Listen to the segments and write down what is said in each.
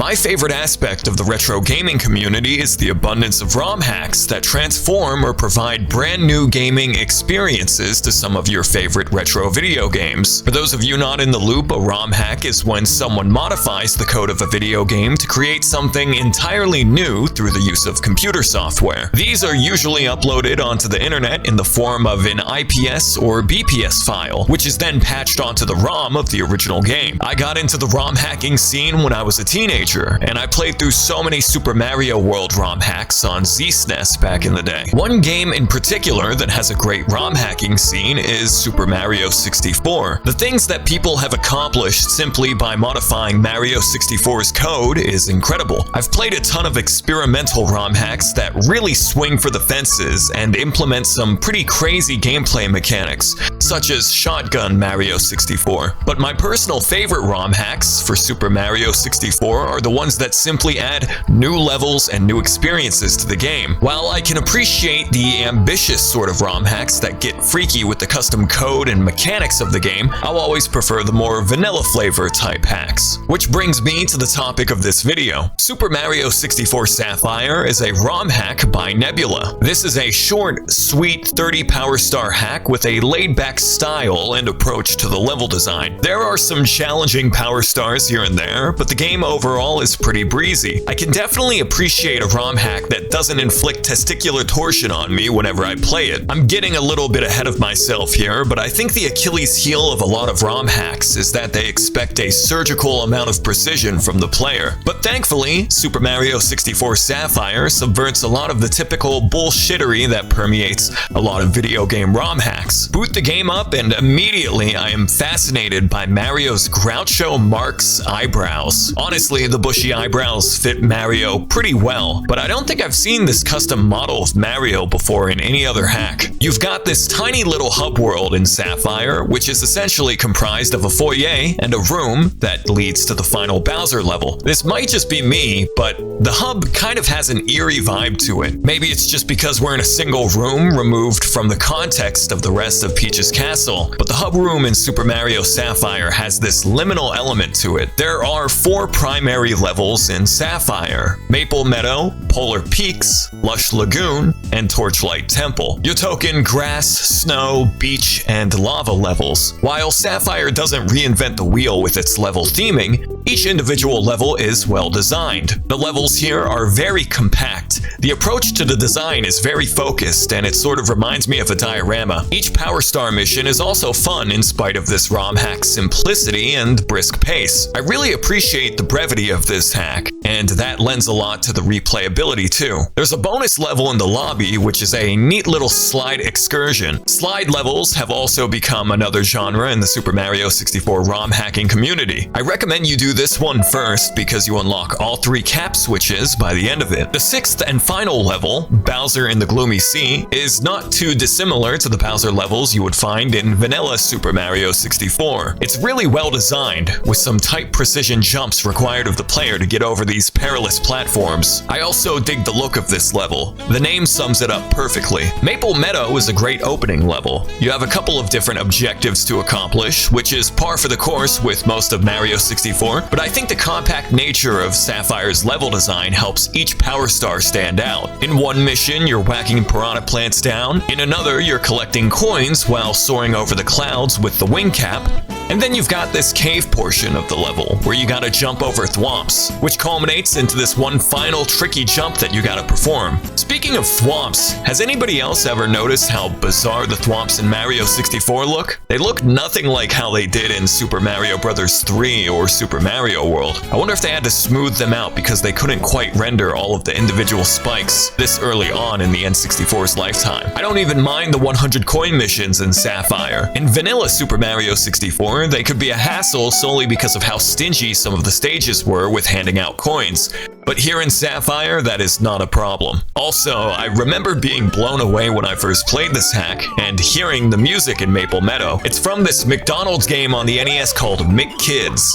My favorite aspect of the retro gaming community is the abundance of ROM hacks that transform or provide brand new gaming experiences to some of your favorite retro video games. For those of you not in the loop, a ROM hack is when someone modifies the code of a video game to create something entirely new through the use of computer software. These are usually uploaded onto the internet in the form of an IPS or BPS file, which is then patched onto the ROM of the original game. I got into the ROM hacking scene when I was a teenager, and I played through so many Super Mario World ROM hacks on ZSNES back in the day. One game in particular that has a great ROM hacking scene is Super Mario 64. The things that people have accomplished simply by modifying Mario 64's code is incredible. I've played a ton of experimental ROM hacks that really swing for the fences and implement some pretty crazy gameplay mechanics, such as Shotgun Mario 64. But my personal favorite ROM hacks for Super Mario 64 are the ones that simply add new levels and new experiences to the game. While I can appreciate the ambitious sort of ROM hacks that get freaky with the custom code and mechanics of the game, I'll always prefer the more vanilla flavor type hacks. Which brings me to the topic of this video. Super Mario 64 Sapphire is a ROM hack by Nebula. This is a short, sweet 30 power star hack with a laid-back style and approach to the level design. There are some challenging power stars here and there, but the game overall is pretty breezy. I can definitely appreciate a ROM hack that doesn't inflict testicular torsion on me whenever I play it. I'm getting a little bit ahead of myself here, but I think the Achilles heel of a lot of ROM hacks is that they expect a surgical amount of precision from the player. But thankfully, Super Mario 64 Sapphire subverts a lot of the typical bullshittery that permeates a lot of video game ROM hacks. Boot the game up and immediately I am fascinated by Mario's Groucho Marx eyebrows. Honestly, the bushy eyebrows fit Mario pretty well, but I don't think I've seen this custom model of Mario before in any other hack. You've got this tiny little hub world in Sapphire, which is essentially comprised of a foyer and a room that leads to the final Bowser level. This might just be me, but the hub kind of has an eerie vibe to it. Maybe it's just because we're in a single room removed from the context of the rest of Peach's castle, but the hub room in Super Mario Sapphire has this liminal element to it. There are 4 primary levels in Sapphire: Maple Meadow, Polar Peaks, Lush Lagoon, and Torchlight Temple. Your token grass, snow, beach, and lava levels. While Sapphire doesn't reinvent the wheel with its level theming, each individual level is well designed. The levels here are very compact. The approach to the design is very focused, and it sort of reminds me of a diorama. Each Power Star mission is also fun in spite of this ROM hack's simplicity and brisk pace. I really appreciate the brevity of this hack, and that lends a lot to the replayability too. There's a bonus level in the lobby, which is a neat little slide excursion. Slide levels have also become another genre in the Super Mario 64 ROM hacking community. I recommend you do this one first because you unlock all 3 cap switches by the end of it. The 6th and final level, Bowser in the Gloomy Sea, is not too dissimilar to the Bowser levels you would find in vanilla Super Mario 64. It's really well designed, with some tight precision jumps required of the player to get over these perilous platforms. I also dig the look of this level. The name sums it up perfectly. Maple Meadow is a great opening level. You have a couple of different objectives to accomplish, which is par for the course with most of Mario 64, but I think the compact nature of Sapphire's level design helps each Power Star stand out. In one mission, you're whacking piranha plants down. In another, you're collecting coins while soaring over the clouds with the wing cap. And then you've got this cave portion of the level, where you gotta jump over thwomps, which culminates into this one final tricky jump that you gotta perform. Speaking of thwomps, has anybody else ever noticed how bizarre the thwomps in Mario 64 look? They look nothing like how they did in Super Mario Bros. 3 or Super Mario World. I wonder if they had to smooth them out because they couldn't quite render all of the individual spikes this early on in the N64's lifetime. I don't even mind the 100 coin missions in Sapphire. In vanilla Super Mario 64, they could be a hassle solely because of how stingy some of the stages were with handing out coins. But here in Sapphire, that is not a problem. Also, I remember being blown away when I first played this hack and hearing the music in Maple Meadow. It's from this McDonald's game on the NES called McKids.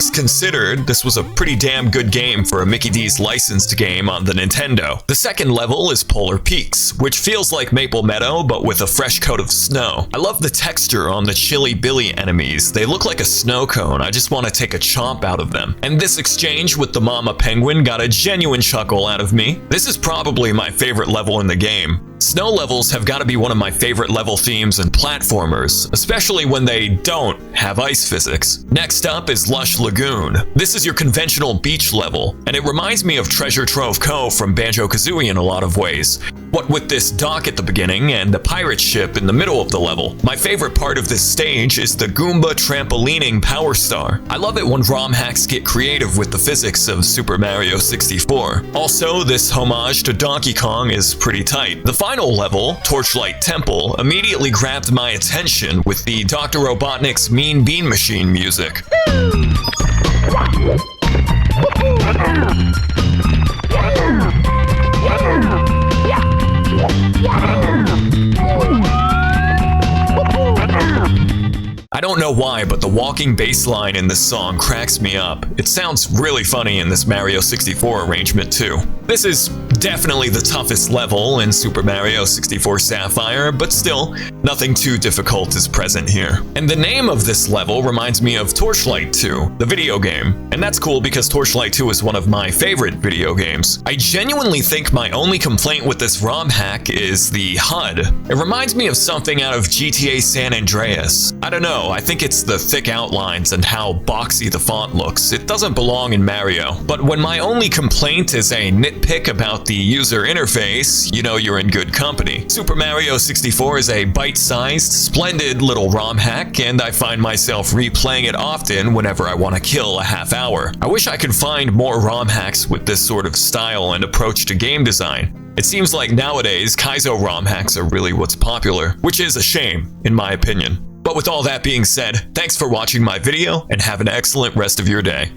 things considered, this was a pretty damn good game for a Mickey D's licensed game on the Nintendo. The second level is Polar Peaks, which feels like Maple Meadow but with a fresh coat of snow. I love the texture on the Chilly Billy enemies. They look like a snow cone. I just want to take a chomp out of them. And this exchange with the Mama Penguin got a genuine chuckle out of me. This is probably my favorite level in the game. Snow levels have got to be one of my favorite level themes in platformers, especially when they don't have ice physics. Next up is Lush Lagoon. This is your conventional beach level, and it reminds me of Treasure Trove Cove from Banjo-Kazooie in a lot of ways. What with this dock at the beginning and the pirate ship in the middle of the level. My favorite part of this stage is the Goomba trampolining Power Star. I love it when ROM hacks get creative with the physics of Super Mario 64. Also, this homage to Donkey Kong is pretty tight. The final level, Torchlight Temple, immediately grabbed my attention with the Dr. Robotnik's Mean Bean Machine music. I don't know why, but the walking bass line in this song cracks me up. It sounds really funny in this Mario 64 arrangement too. This is definitely the toughest level in Super Mario 64 Sapphire, but still, nothing too difficult is present here. And the name of this level reminds me of Torchlight 2, the video game. And that's cool because Torchlight 2 is one of my favorite video games. I genuinely think my only complaint with this ROM hack is the HUD. It reminds me of something out of GTA San Andreas. I don't know, I think it's the thick outlines and how boxy the font looks. It doesn't belong in Mario. But when my only complaint is a nitpick about the user interface, you know you're in good company. Super Mario 64 is a bite-sized, splendid little ROM hack, and I find myself replaying it often whenever I want to kill a half hour. I wish I could find more ROM hacks with this sort of style and approach to game design. It seems like nowadays, Kaizo ROM hacks are really what's popular, which is a shame, in my opinion. But with all that being said, thanks for watching my video, and have an excellent rest of your day.